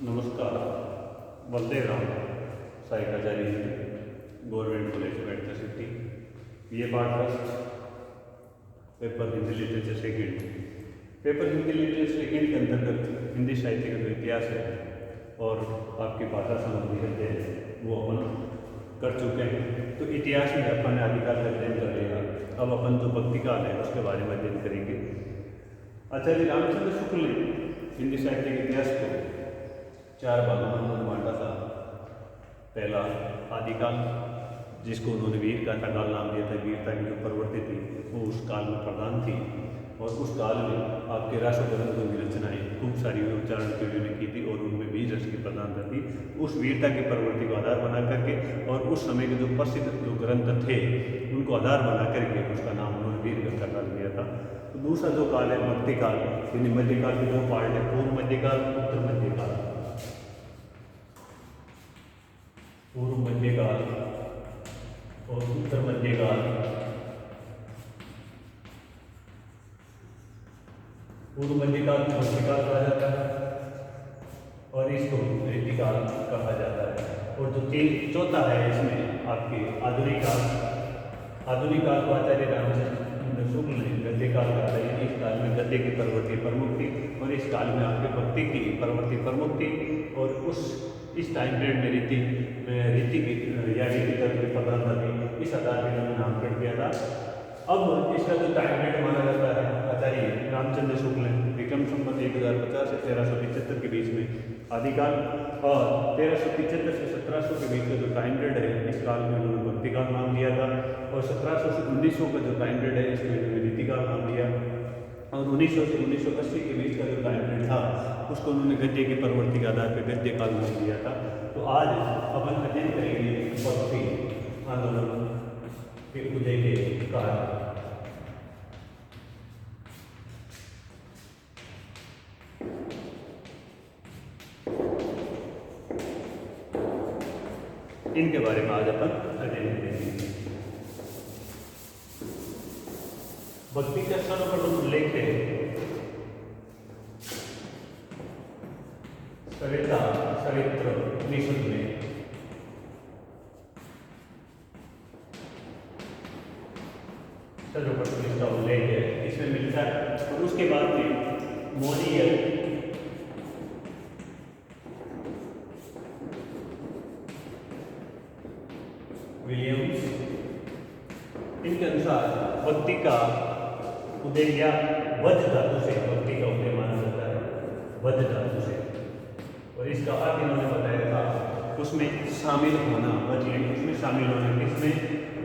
नमस्कार। बलदेव राम साइकाचार्य government college medical city ये part first paper Hindi literature second. Paper Hindi literature second के अंतर्गत हिंदी साहित्य का जो इतिहास है और आपकी भाषा संबंधी अध्ययन है वो अपन कर चुके हैं। तो इतिहास में अपन आदिकाल का अध्ययन कर लिया। अब अपन जो भक्ति काल है उसके बारे में अध्ययन करेंगे। आचार्य रामचंद्र शुक्ल ने हिंदी साहित्य के इतिहास को 4 भागों में उन्होंने बांटा था। पहला आदिकाल, जिसको उन्होंने वीर गाथा काल नाम दिया था। वीरता की जो प्रवृत्ति थी वो उस काल में प्रधान थी और उस काल में आपके राष्ट्र ग्रंथों की रचनाएं खूब सारी उच्चारण के लिए की थी और उनमें वीर रस की प्रधानता थी। उस वीरता की प्रवृत्ति को आधार बना करके और उस समय के जो प्रसिद्ध जो ग्रंथ थे उनको आधार बना करके उसका नाम उन्होंने वीर गाथा काल दिया था। तो दूसरा जो काल है भक्ति काल, यानी मध्यकाल के 2 पार्ट है, पूर्व मध्यकाल, उत्तर मध्यकाल। पूर्व मध्यकाल और उत्तर मध्यकाल। पूर्व मध्यकाल को भक्तिकाल कहा जाता है और इसको रीतिकाल कहा जाता है। और जो चौथा है इसमें आपके आधुनिक काल। आधुनिक काल को आचार्य रामचंद्र शुक्ल ने गद्य काल कहा है। इस काल में गद्य की प्रवृत्ति प्रमुख थी और इस काल में आपके भक्ति की प्रवृत्ति प्रमुख थी और इस टाइम पीरियड में रीति की तत्व की प्रधानता थी। इस आधार पर इन्होंने नामकरण किया था। अब इसका जो टाइम पीरियड माना जाता है आचार्य रामचंद्र शुक्ल ने विक्रम संवत 1050 से 1375 के बीच में आदिकाल और 1375 से 1700 के बीच का जो टाइम पीरियड है इस काल में उन्होंने भक्ति काल नाम दिया था और 1700 से 1900 का जो टाइम पीरियड है इसमें उन्होंने रीतिकाल नाम दिया और 1900 से 1980 के बीच का जो टाइम पीरियड था उसको उन्होंने गद्य की प्रवृत्ति के आधार पर गद्य काल नाम दिया था। तो आज अपन अध्ययन करेंगे भक्ति आंदोलन के उदय के कारण। इनके बारे में आज अपन अध्ययन करेंगे। भक्ति का सर्वप्रथम उल्लेख है सवित्र उपनिषद में। सर्वप्रथम इसका उल्लेख है, इसमें मिलता है और उसके बाद में मोनियल विलियम्स इनके अनुसार भक्ति का उदय या वध धातु से भक्ति का उदय माना जाता है, वध धातु से। और इसका अर्थ इन्होंने बताया था उसमें शामिल होना, उसमें शामिल होना किसमें?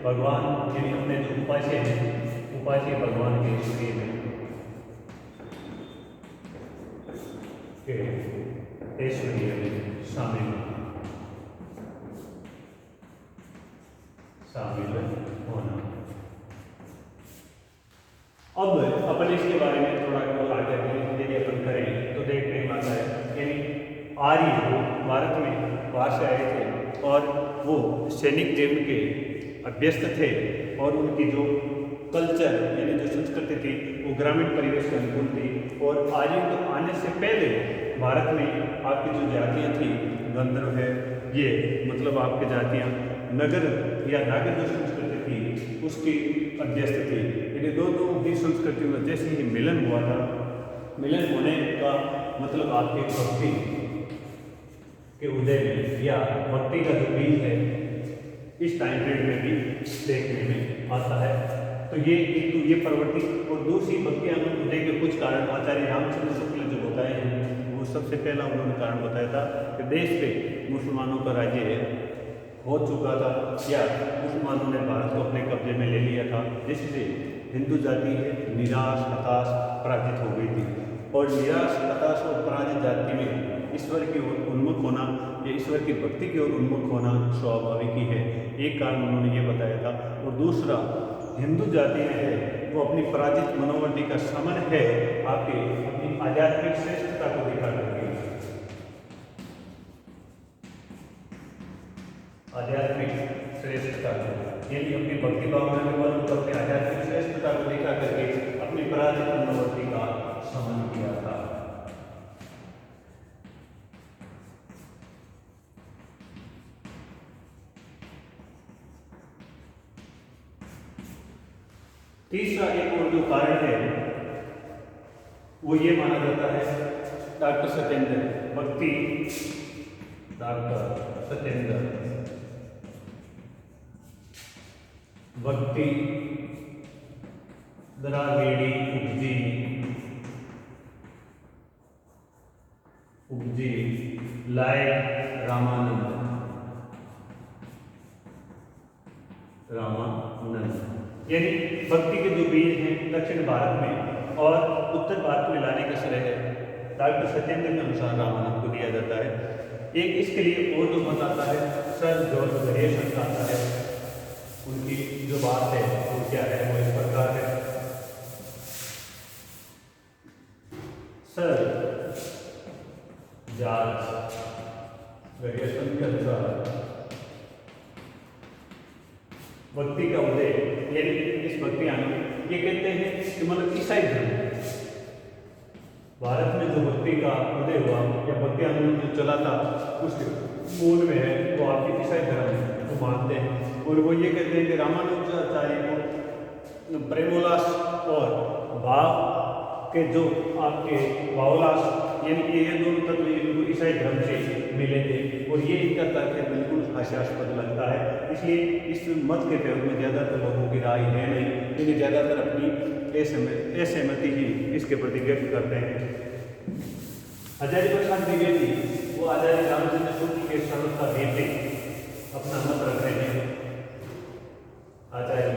भगवान यानी अपने जो उपास्य हैं उपास्य भगवान के शरीर में ऐश्वर्य में शामिल होना। अब अपन इसके बारे में थोड़ा आगे यदि अपन करें तो देखने में आता है यानी आर्य वो भारत में बाहर से आए थे और वो सैनिक जीवन के अभ्यस्त थे और उनकी जो कल्चर यानी जो संस्कृति थी वो ग्रामीण परिवेश के अनुकूल थी। और आर्यों के आने से पहले भारत में आपकी जो जातियाँ थी गंधर्व है, ये मतलब आपकी जातियाँ नगर या नागर जो संस्कृति थी उसकी अभ्यस्त थी। यानी दोनों ही संस्कृतियों में जैसे ही मिलन हुआ था, मिलन होने का मतलब आपके भक्ति के उदय में या भक्ति का जो बीज है इस टाइम पीरियड में भी देखने में आता है। तो ये प्रवृत्ति और दूसरी भक्ति उदय के कुछ कारण आचार्य रामचंद्र शुक्ल ने जो बताए हैं वो सबसे पहला उन्होंने कारण बताया था कि देश पे मुसलमानों का राज्य हो चुका था या मुसलमानों ने भारत को अपने कब्जे में ले लिया था, जिससे हिंदू जाति निराश हताश पराजित हो गई थी। और निराश हताश और पराजित जाति में ईश्वर की ओर उन्मुख होना या ईश्वर की भक्ति की ओर उन्मुख होना स्वाभाविक ही है, एक कारण उन्होंने ये बताया था। और दूसरा हिंदू जाति में है वो अपनी पराजित मनोवृत्ति का समन है आपके अपनी आध्यात्मिक श्रेष्ठता को दिखा करके, आध्यात्मिक श्रेष्ठता यानी अपनी भक्ति भावना के बल पर अपनी आध्यात्मिक श्रेष्ठता को दिखा करके अपनी पराजित मनोवृत्ति का समन किया था। तीसरा एक और जो कारण है वो ये माना जाता है डॉक्टर सत्येंद्र भक्ति, डॉक्टर सत्येंद्र भक्ति द्राविड़ी उपजी लाय रामानंद यानी भक्ति के जो बीज हैं दक्षिण भारत में और उत्तर भारत में लाने का श्रेय है डॉक्टर सत्येंद्र के अनुसार रामानंद को दिया जाता है। एक इसके लिए और जो मत आता है सर जॉर्ज ग्रेशम का आता है। उनकी जो बात है वो क्या है, वो इस प्रकार है। सर जॉर्ज ग्रेशम के अनुसार भक्ति का उदय यानी इस भक्ति आने ये कहते हैं कि मतलब ईसाई धर्म भारत में जो भक्ति का उदय हुआ या भक्ति आंदोलन जो चला था उसके मूल में है वो आपके ईसाई धर्म को मानते हैं और वो ये कहते हैं कि रामानुजाचार्य को प्रेमोल्लास और भाव के जो आपके भावोल्लास यानी कि ये दोनों तत्व इनको ईसाई धर्म से मिले थे और ये इनका तर्क है बिल्कुल हास्यास्पद लगता है। इसलिए इस मत के प्रयोग में ज़्यादातर लोगों की राय है नहीं, क्योंकि ज़्यादातर अपनी असहमति ही इसके प्रति व्यक्त करते हैं। आचार्य प्रसाद द्विवेदी वो आचार्य रामचंद्र शुक्ल के सर्वथा बेटे अपना मत रख रहे हैं। आचार्य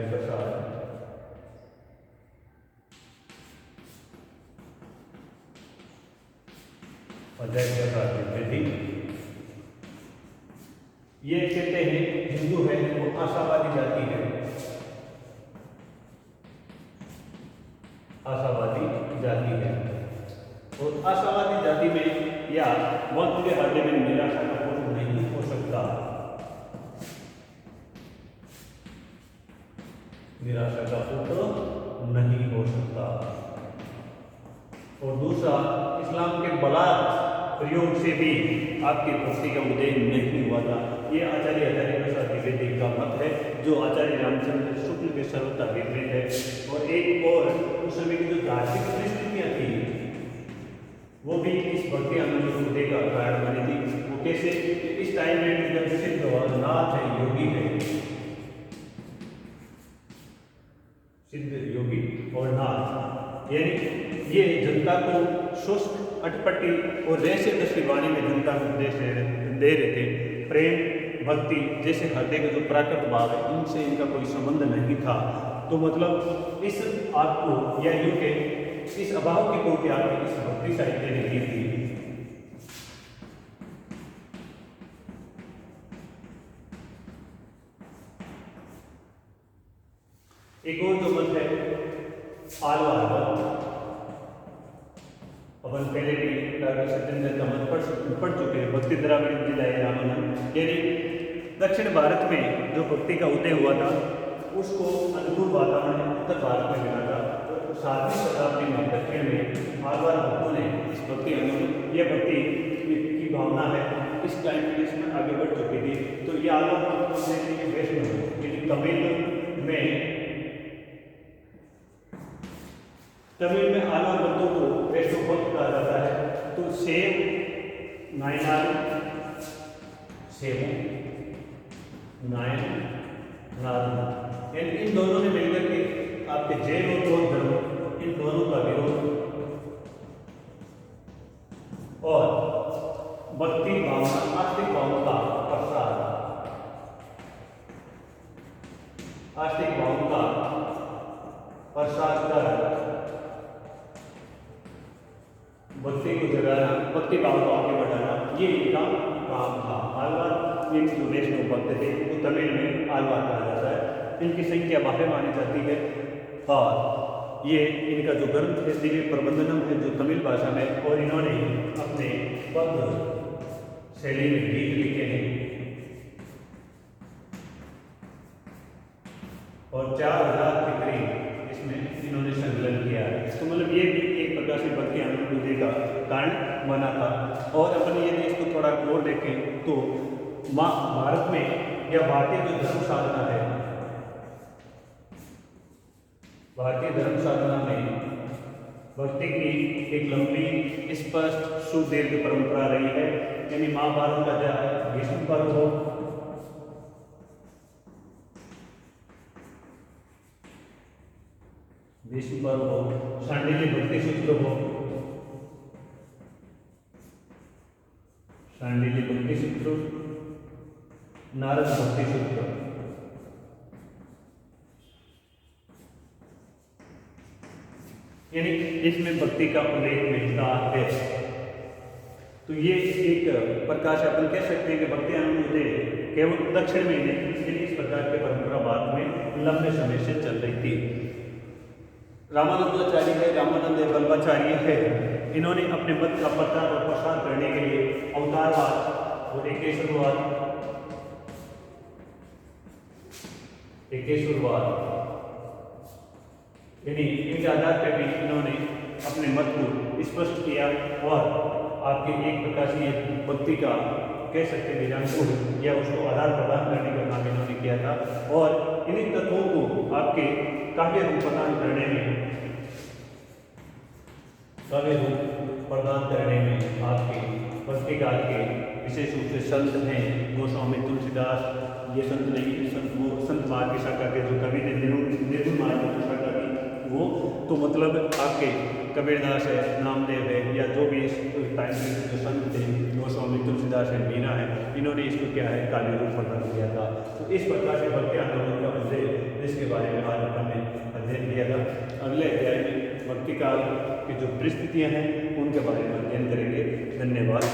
प्रसाद ये कहते हैं हिंदू है वो आशावादी जाति है, आशावादी जाति है और आशावादी जाति में या वक्त के हृदय में निराशा का कोई नहीं हो सकता, निराशा का पुत्र नहीं हो सकता। और दूसरा इस्लाम के बलात् प्रयोग से भी आपकी भक्ति का उदय नहीं हुआ था। ये आचार्य प्रसाद द्विवेदी का मत है जो आचार्य रामचंद्र शुक्ल के सर्वथा विपरीत है। और एक और उस समय की जो धार्मिक परिस्थितियाँ थी वो भी इस भक्ति आंदोलन उदय का कारण बनी थी। वो कैसे, इस टाइम में जब सिद्ध नाथ है, योगी है, सिद्ध योगी और नाथ यानी ये जनता को शुष्क अटपटी और रहस्य दृष्टि वाणी में जनता को उपदेश दे रहे थे। प्रेम भक्ति जैसे हृदय का जो प्राकृत भाव है इनसे इनका कोई संबंध नहीं था। तो मतलब इस आपको या यूं के इस अभाव की पूर्ति आपकी इस भक्ति साहित्य ने की थी। एक और जो मत है आलवार, अपन पहले भी डॉक्टर सत्येंद्र का मत पढ़ चुके हैं। भक्ति द्राविड़ जिलाए रामानंद यानी दक्षिण भारत में जो भक्ति का उदय हुआ था उसको अनुकूल वातावरण उत्तर भारत में मिला था। तो 7वीं शताब्दी में दक्षिण में आलवार भक्तों ने इस भक्ति आंदोलन यह भक्ति की भावना है इस टाइम में इसमें आगे बढ़ चुकी थी। तो ये आलवार भक्तों ने वैष्णव तमिल में आलवार भक्तों को वैष्णव भक्त कहा जाता है। तो सेव नायनार इन दोनों ने मिलकर के आपके जैन और बौद्ध धर्म इन दोनों का विरोध और भक्ति भावना आस्तिक भावना का प्रसार, आस्तिक भावना का प्रसार कर भक्ति को जगाना, भक्ति भाव को आगे बढ़ाना, ये इनका काम था। आलवार इन जो वैष्णव भक्त थे वो तमिल में आलवार कहा जाता है। इनकी संख्या 12 मानी जाती है और ये इनका जो ग्रंथ है दिव्य प्रबंधनम है जो तमिल भाषा में, और इन्होंने अपने पद शैली में गीत लिखे हैं और 4000 के करीब इसमें इन्होंने संकलन किया है। तो मतलब ये भी एक प्रकार से भक्ति आंदोलन का कारण बना था। और अपन यदि इसको थोड़ा और देखें तो भारत में या भारतीय जो धर्म साधना है, भारतीय धर्म साधना में भक्ति की एक लंबी स्पष्ट सुदीर्घ परंपरा रही है। यानी महाभारत का चाहे भीष्म पर्व हो, भीष्म पर्व हो, शांडिल्य भक्ति सूत्र हो, शांडिल्य भक्ति सूत्र, नारद भक्ति सूत्र, यानी इसमें भक्ति का उल्लेख मिलता है। तो ये एक प्रकार से अपन कह सकते हैं कि भक्ति अनुदय केवल दक्षिण में नहीं, इसलिए इस प्रकार की परंपरा बाद में लंबे समय से चल रही थी। रामानंदाचार्य है, रामानंद वल्लभाचार्य है, इन्होंने अपने मत का प्रचार और प्रसार करने के लिए अवतारवाद और एकेश्वरवाद यानी इनके आधार पर भी इन्होंने अपने मत को स्पष्ट किया और आपके एक प्रकार से भक्ति का कह सकते हैं जानपुर या उसको आधार प्रदान करने का काम इन्होंने किया था। और इन्हीं तत्वों को आपके काव्य रूप प्रदान करने में आपके भक्ति काल के विशेष रूप से संत हैं गोस्वामी तुलसीदास, ये संत नहीं, संत मार्ग की शाखा के जो कवि थे निर्गुण मार्ग की शाखा की वो, तो मतलब आपके कबीरदास है, नामदेव है, या जो भी इस टाइम के जो संत थे गोस्वामी तुलसीदास है, मीरा है, इन्होंने इसको क्या है काव्य रूप प्रदान किया था। तो इस प्रकार से भक्ति आंदोलन का उद्देश्य इसके बारे में आज हमने अध्ययन किया था। अगले अध्याय में भक्ति काल की जो परिस्थितियाँ हैं उनके बारे में अध्ययन करेंगे। धन्यवाद।